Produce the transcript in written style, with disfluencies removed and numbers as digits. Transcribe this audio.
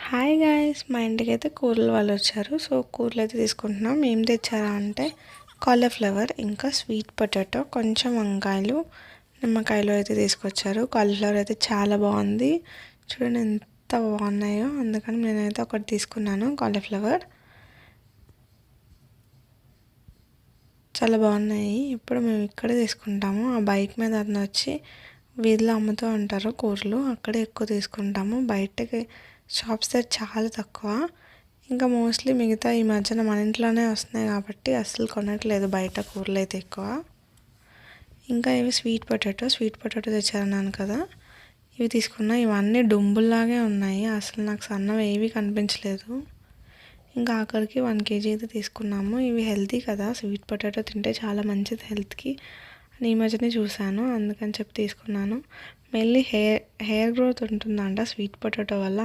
Hi guys, మా ఇంటికైతే కూరలు వాళ్ళు వచ్చారు. సో కూరలు అయితే తీసుకుంటున్నాం. ఏం తెచ్చారా అంటే కాలీఫ్లవర్, ఇంకా స్వీట్ పొటాటో, కొంచెం వంకాయలు, నిమ్మకాయలు అయితే తీసుకొచ్చారు. కాలీఫ్లవర్ అయితే చాలా బాగుంది, చూడండి ఎంత బాగున్నాయో. అందుకని నేనైతే ఒకటి తీసుకున్నాను. కాలీఫ్లవర్ చాలా బాగున్నాయి. ఇప్పుడు మేము ఇక్కడే తీసుకుంటాము. ఆ బైక్ మీద అన్న వచ్చి వీధిలో అమ్ముతూ ఉంటారు కూరలు, అక్కడే ఎక్కువ తీసుకుంటాము. బయటకి షాప్స్ దగ్గర చాలా తక్కువ. ఇంకా మోస్ట్లీ మిగతా ఈ మధ్యన మన ఇంట్లోనే వస్తున్నాయి కాబట్టి అస్సలు కొనట్లేదు బయట కూరలు అయితే ఎక్కువ. ఇంకా ఇవి స్వీట్ పొటాటో తెచ్చారన్నాను కదా, ఇవి తీసుకున్నా. ఇవన్నీ డుంబుల్లాగే ఉన్నాయి, అసలు నాకు సన్నవి ఏవి కనిపించలేదు. ఇంకా ఆఖరికి 1 kg అయితే తీసుకున్నాము. ఇవి హెల్తీ కదా, స్వీట్ పొటాటో తింటే చాలా మంచిది హెల్త్కి అని ఈ మధ్యనే చూశాను, అందుకని చెప్పి తీసుకున్నాను. మెయిన్లీ హెయిర్ గ్రోత్ ఉంటుందంట స్వీట్ పొటాటో వల్ల.